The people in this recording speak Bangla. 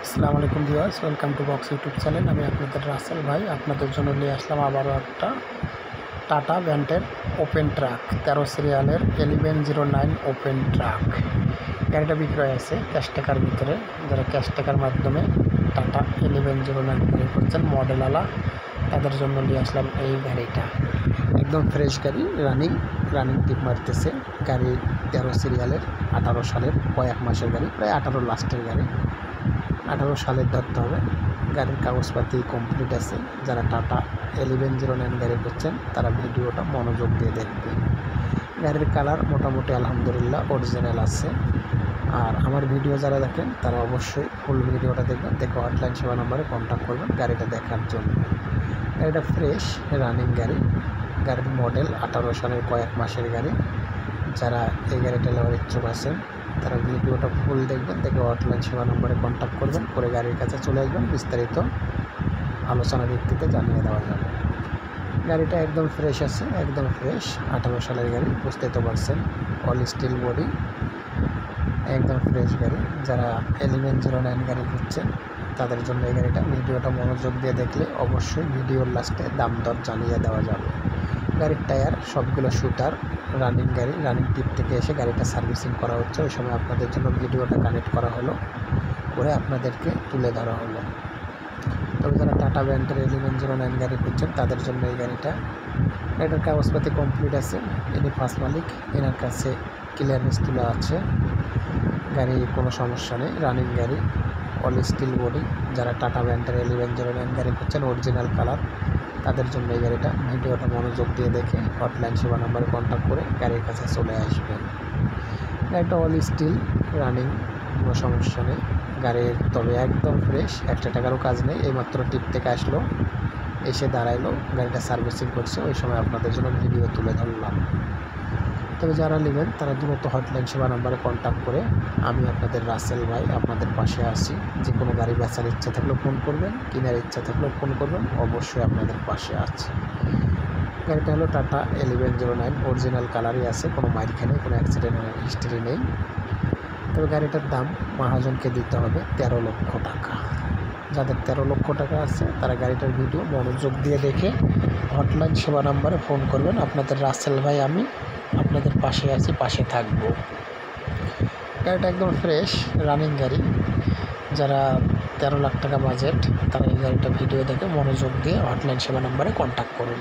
আসসালামু আলাইকুম viewers, welcome to box YouTube channel. আমি আপনাদের রাসেল ভাই আপনাদের জন্য নিয়ে আসলাম আবারও একটা টাটা ভ্যান্টের ওপেন ট্রাক 13 সিরিয়ালের 1109 ওপেন ট্রাক। গাড়িটা বিক্রয় আছে ক্যাশ টাকার ভিতরে। যারা ক্যাশ টাকার মাধ্যমে টাটা 1109 গাড়ি করছেন মডেলওয়ালা, তাদের জন্য নিয়ে আসলাম এই গাড়িটা। একদম ফ্রেশ গাড়ি, রানিং টিপ মারতেছে। গাড়ি 13 সিরিয়ালের 18 সালের কয়েক মাসের গাড়ি, প্রায় 18 লাস্টের গাড়ি, 18 সালের ধরতে হবে। গাড়ির কাগজপাতি কমপ্লিট আছে। যারা টাটা 1109 গাড়ি করছেন তারা ভিডিওটা মনোযোগ দিয়ে দেখবেন। গাড়ির কালার মোটামুটি আলহামদুলিল্লাহ অরিজিনাল আছে। আর আমার ভিডিও যারা দেখেন তারা অবশ্যই ফুল ভিডিওটা দেখবেন, দেখে হটলাইন সেবা নম্বরে কন্ট্যাক্ট করবেন গাড়িটা দেখার জন্য। গাড়িটা ফ্রেশ রানিং গাড়ি। গাড়ির মডেল 18 সালের কয়েক মাসের গাড়ি। যারা এই গাড়িটা নেওয়ার ইচ্ছুক আছেন তারা ভিডিওটা ফুল দেখবেন, দেখে হটলাইন সেবা নম্বরে কন্ট্যাক্ট করবেন, করে গাড়ির কাছে চলে আসবেন। বিস্তারিত আলোচনা ভিত্তিতে জানিয়ে দেওয়া যাবে। গাড়িটা একদম ফ্রেশ আছে, একদম ফ্রেশ 18 সালের গাড়ি, বুঝতেই তো পারছেন। অল স্টিল বডি, একদম ফ্রেশ গাড়ি। যারা 1109 গাড়ি খুঁজছেন তাদের জন্য এই গাড়িটা। ভিডিওটা মনোযোগ দিয়ে দেখলে অবশ্যই ভিডিওর লাস্টে দাম দর জানিয়ে দেওয়া যাবে। গাড়ির টায়ার সবগুলো শুটার। রানিং গাড়ি, রানিং টিপ থেকে এসে গাড়িটা সার্ভিসিং করা হচ্ছে। ওই সময় আপনাদের জন্য ভিডিওটা কানেক্ট করা হলো, করে আপনাদেরকে তুলে ধরা হলো। তবে যারা টাটা ভ্যান্টের 1109 গাড়ি খুঁজছেন তাদের জন্য এই গাড়িটা। গাড়িটার কাগজপাতি কমপ্লিট আছে। ইনি ফার্স্ট মালিক, এনার কাছে ক্লিয়ারেন্স তোলা আছে। গাড়ি কোনো সমস্যা নেই, রানিং গাড়ি, অল স্টিল বডি। যারা টাটা ভ্যান্টের 1109 গাড়ি খুঁজছেন অরিজিনাল কালার, তাদের জন্য এই গাড়িটা। ভিডিওটা মনোযোগ দিয়ে দেখে হটলাইন সেবা নাম্বারে কন্ট্যাক্ট করে গাড়ির কাছে চলে আসবেন। গাড়িটা অল স্টিল রানিং, কোনো সমস্যা নেই গাড়ির। তবে একদম ফ্রেশ, 1 টাকারও কাজ নেই। এইমাত্র টিপ থেকে আসলো, এসে দাঁড়াইলো, গাড়িটা সার্ভিসিং করছে। ওই সময় আপনাদের জন্য ভিডিও তুলে ধরলাম। তবে যারা নেবেন তারা দ্রুত হটলাইন সেবা নাম্বারে কন্ট্যাক্ট করে, আমি আপনাদের রাসেল ভাই আপনাদের পাশে আছি। যে কোনো গাড়ি বেচার ইচ্ছা থাকলেও ফোন করবেন, কেনার ইচ্ছা থাকলেও ফোন করবেন, অবশ্যই আপনাদের পাশে আছে। গাড়িটা হলো টাটা 1109, অরিজিনাল কালারই আছে, কোনো মাইরখা নেই, কোনো অ্যাক্সিডেন্ট হিস্ট্রি নেই। তবে গাড়িটার দাম মহাজনকে দিতে হবে 13 লক্ষ টাকা। যাদের 13 লক্ষ টাকা আছে তারা গাড়িটার ভিডিও মনোযোগ দিয়ে দেখে হটলাইন সেবা নাম্বারে ফোন করবেন। আপনাদের রাসেল ভাই আমি আপনাদের পাশে আছি, পাশে থাকবো। গাড়িটা একদম ফ্রেশ রানিং গাড়ি। যারা 13 লাখ টাকা বাজেট তারা এই গাড়িটা ভিডিও দেখে মনোযোগ দিয়ে হটলাইন সেবা নাম্বারে কন্ট্যাক্ট করুন।